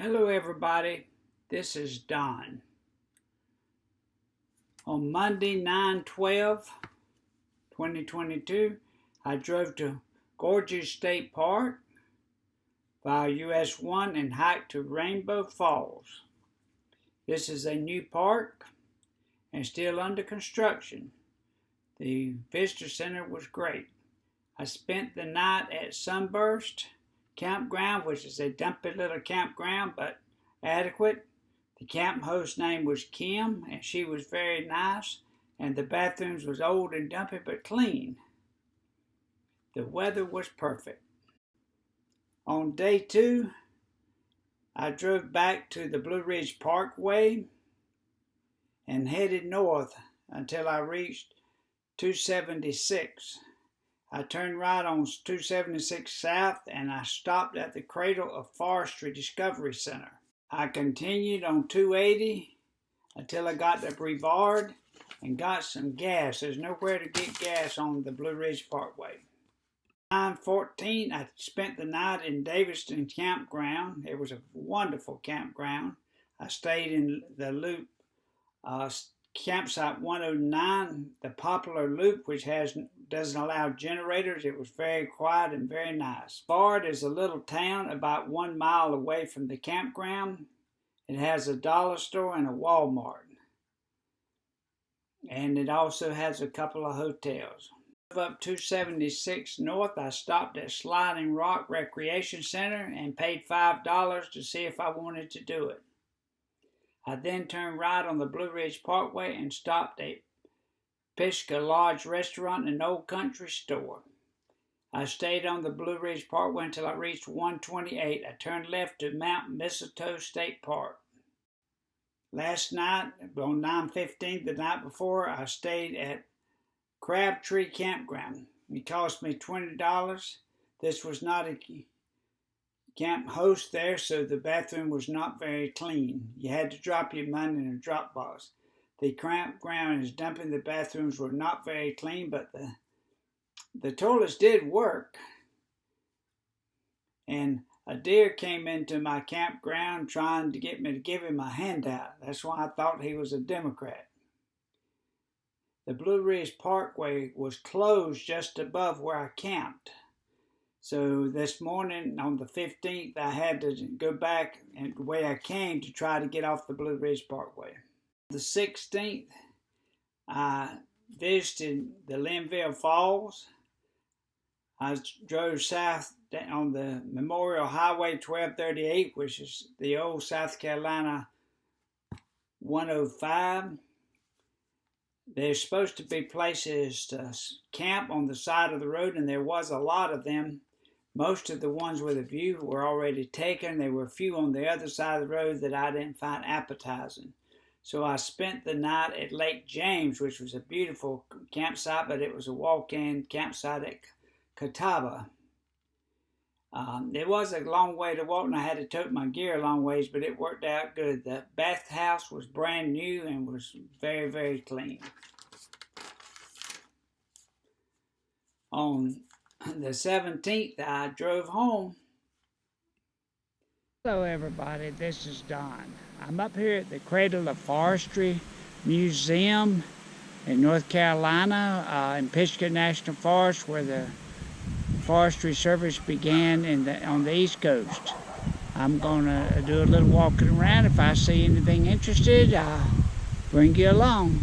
Hello everybody, this is Don. On Monday 9/12/2022, I drove to Gorges State Park via US 1 and hiked to Rainbow Falls. This is a new park and still under construction. The visitor center was great. I spent the night at Sunburst Campground, which is a dumpy little campground, but adequate. The camp host's name was Kim, and she was very nice, and the bathrooms was old and dumpy, but clean. The weather was perfect. On day 2, I drove back to the Blue Ridge Parkway and headed north until I reached 276. I turned right on 276 South and I stopped at the Cradle of Forestry Discovery Center. I continued on 280 until I got to Brevard and got some gas. There's nowhere to get gas on the Blue Ridge Parkway. 9/14, I spent the night in Daviston Campground. It was a wonderful campground. I stayed in the Loop Campsite 109, the Poplar Loop, which doesn't allow generators. It was very quiet and very nice. Bard is a little town about 1 mile away from the campground. It has a dollar store and a Walmart. And it also has a couple of hotels. Up 276 North, I stopped at Sliding Rock Recreation Center and paid $5 to see if I wanted to do it. I then turned right on the Blue Ridge Parkway and stopped at Pisgah Lodge Restaurant and Old Country Store. I stayed on the Blue Ridge Parkway until I reached 128. I turned left to Mount Mistletoe State Park. Last night, on 9/15, the night before, I stayed at Crabtree Campground. It cost me $20. This was not a camp host there, so the bathroom was not very clean. You had to drop your money in a drop box. The campground is dumping. The bathrooms were not very clean, but the toilets did work. And a deer came into my campground trying to get me to give him a handout. That's why I thought he was a Democrat. The Blue Ridge Parkway was closed just above where I camped. So this morning on the 15th, I had to go back the way I came to try to get off the Blue Ridge Parkway. The 16th, I visited the Linville Falls. I drove south on the Memorial Highway 1238, which is the old South Carolina 105. There's supposed to be places to camp on the side of the road, and there was a lot of them. Most of the ones with a view were already taken. There were a few on the other side of the road that I didn't find appetizing. So I spent the night at Lake James, which was a beautiful campsite, but it was a walk-in campsite at Catawba. It was a long way to walk, and I had to tote my gear a long ways, but it worked out good. The bathhouse was brand new and was very, very clean. On the 17th, I drove home. Hello everybody, this is Don. I'm up here at the Cradle of Forestry Museum in North Carolina, in Pisgah National Forest, where the Forestry Service began on the East Coast. I'm going to do a little walking around. If I see anything interested, I'll bring you along.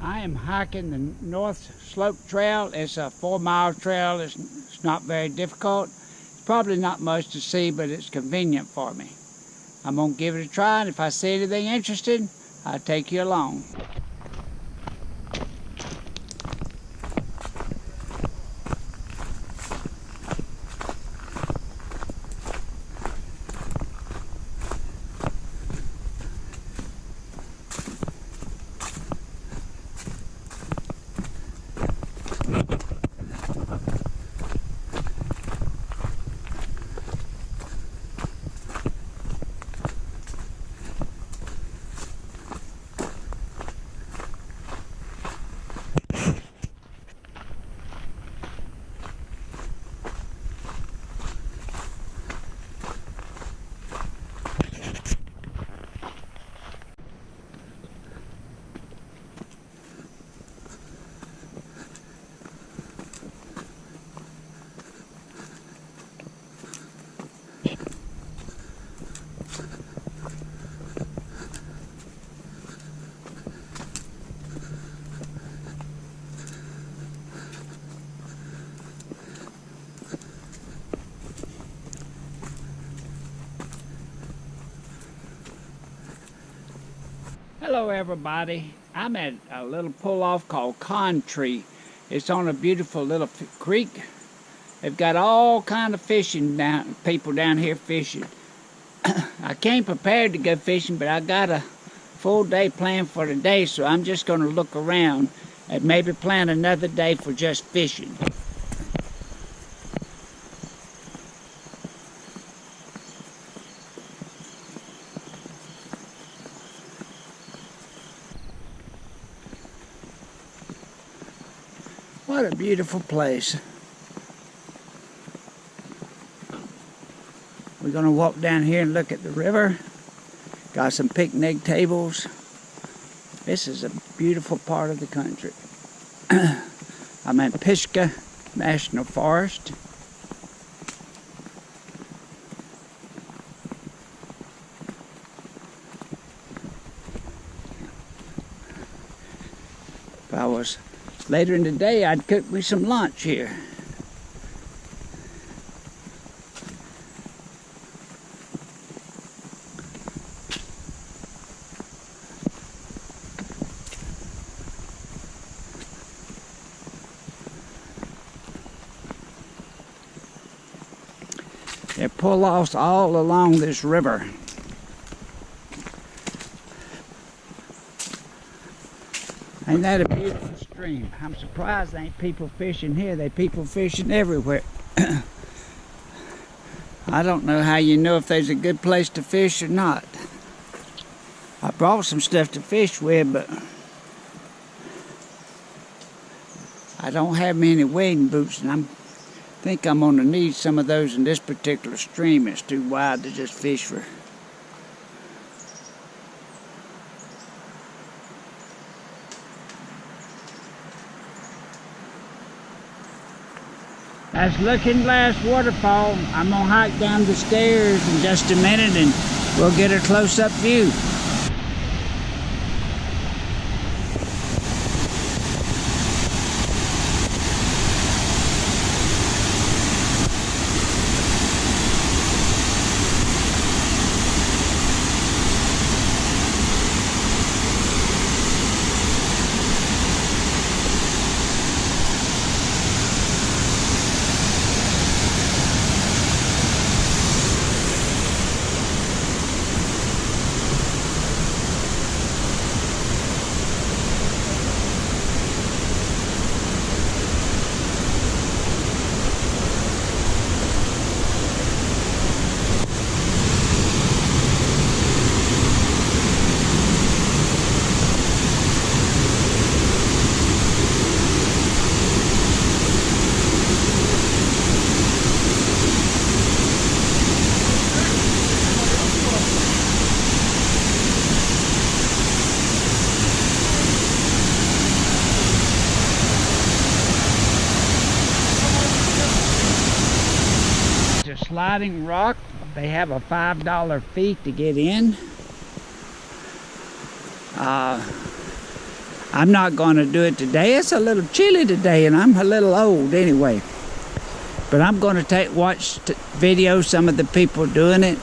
I am hiking the North Slope Trail. It's a 4-mile trail. It's not very difficult. It's probably not much to see, but it's convenient for me. I'm going to give it a try, and if I see anything interesting, I'll take you along. Hello everybody, I'm at a little pull-off called Con Tree. It's on a beautiful little creek. They've got all kind of people down here fishing. I came prepared to go fishing, but I got a full day planned for today, so I'm just going to look around and maybe plan another day for just fishing. What a beautiful place. We're going to walk down here and look at the river. Got some picnic tables. This is a beautiful part of the country. I'm in Pisgah National Forest. If I was later in the day, I'd cook me some lunch here. There are pull-offs all along this river. Ain't that a beautiful stream? I'm surprised there ain't people fishing here. There are people fishing everywhere. I don't know how you know if there's a good place to fish or not. I brought some stuff to fish with, but I don't have many wading boots, and I think I'm going to need some of those in this particular stream. It's too wide to just fish for. That's Looking Glass Waterfall. I'm going to hike down the stairs in just a minute and we'll get a close-up view. Sliding rock. They have a $5 fee to get in. I'm not going to do it today. It's a little chilly today and I'm a little old anyway. But I'm going to watch videos, some of the people doing it.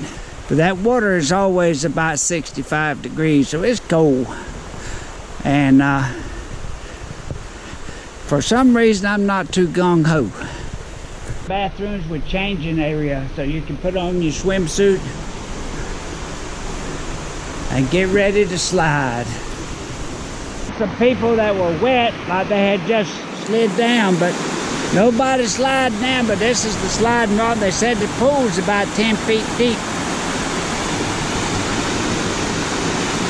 But that water is always about 65 degrees, so it's cold. And for some reason I'm not too gung-ho. Bathrooms with changing area, so you can put on your swimsuit and get ready to slide. Some people that were wet, like they had just slid down, but nobody sliding now. But this is the sliding rock. They said the pool's about 10 feet deep.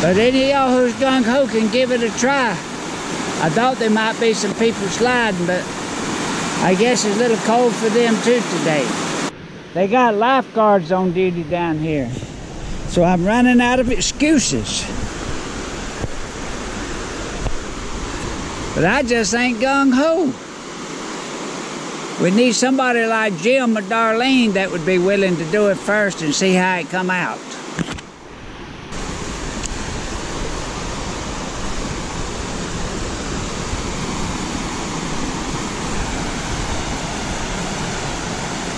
But any of y'all who's gung-ho can give it a try. I thought there might be some people sliding, but I guess it's a little cold for them too today. They got lifeguards on duty down here, so I'm running out of excuses. But I just ain't gung-ho. We need somebody like Jim or Darlene that would be willing to do it first and see how it come out.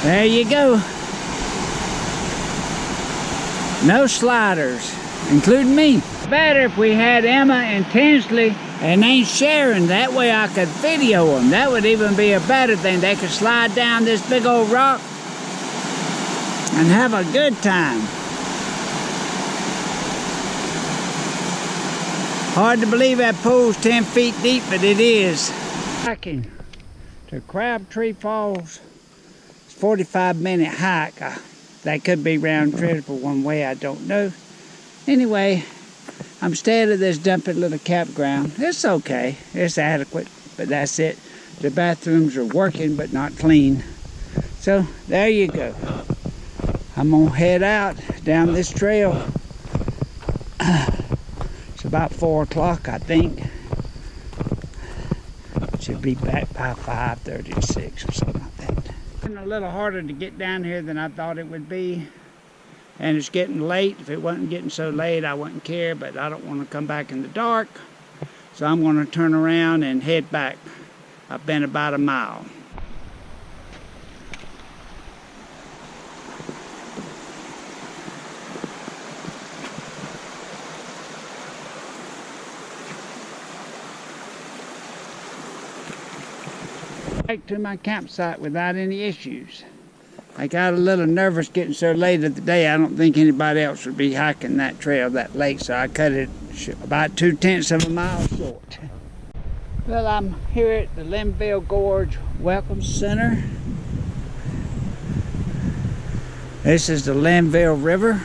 There you go. No sliders, including me. better if we had Emma and Tinsley and ain't sharing. That way I could video them. That would even be a better thing. They could slide down this big old rock and have a good time. Hard to believe that pool's 10 feet deep, but it is. Hiking to Crabtree Falls. It's a 45-minute hike. That could be round trip or one way, I don't know. Anyway, I'm staying at this dumpy little campground. It's okay, it's adequate, but that's it. The bathrooms are working but not clean. So there you go. I'm gonna head out down this trail. It's about 4 o'clock, I think. Should be back by 5:36 or something like that. It's a little harder to get down here than I thought it would be. And it's getting late. If it wasn't getting so late, I wouldn't care, but I don't want to come back in the dark. So I'm going to turn around and head back. I've been about a mile. Back to my campsite without any issues. I got a little nervous getting so late in the day. I don't think anybody else would be hiking that trail that late, so I cut it about 2/10 of a mile short. Well, I'm here at the Linville Gorge Welcome Center. This is the Linville River.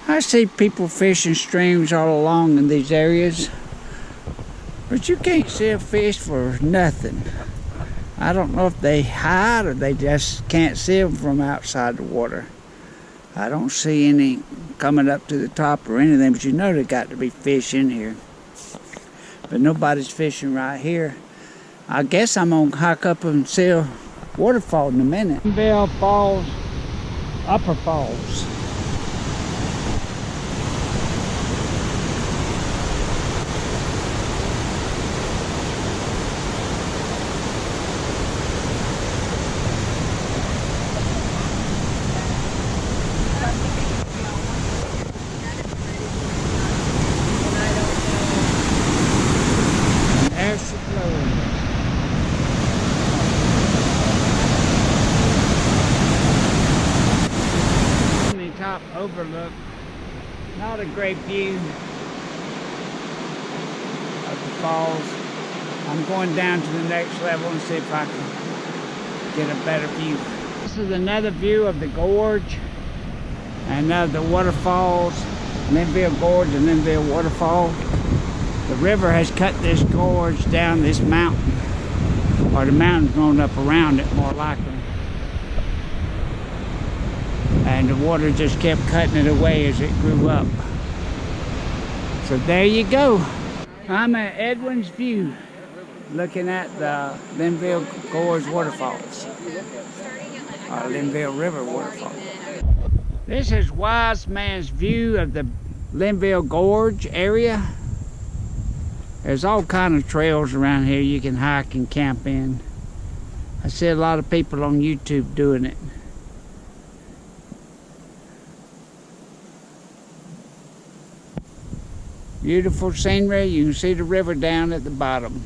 I see people fishing streams all along in these areas, but you can't see a fish for nothing. I don't know if they hide or they just can't see them from outside the water. I don't see any coming up to the top or anything, but you know there got to be fish in here. But nobody's fishing right here. I guess I'm gonna hike up and see a waterfall in a minute. Linville Falls, Upper Falls. Overlook. Not a great view of the falls. I'm going down to the next level and see if I can get a better view. This is another view of the gorge and of the waterfalls, Linville Gorge and Linville Waterfall. The river has cut this gorge down this mountain, or the mountain's grown up around it more likely. And the water just kept cutting it away as it grew up. So there you go. I'm at Edwin's View, looking at the Linville Gorge Waterfalls, or Linville River Waterfall. This is Wise Man's View of the Linville Gorge area. There's all kind of trails around here you can hike and camp in. I see a lot of people on YouTube doing it. Beautiful scenery. You can see the river down at the bottom.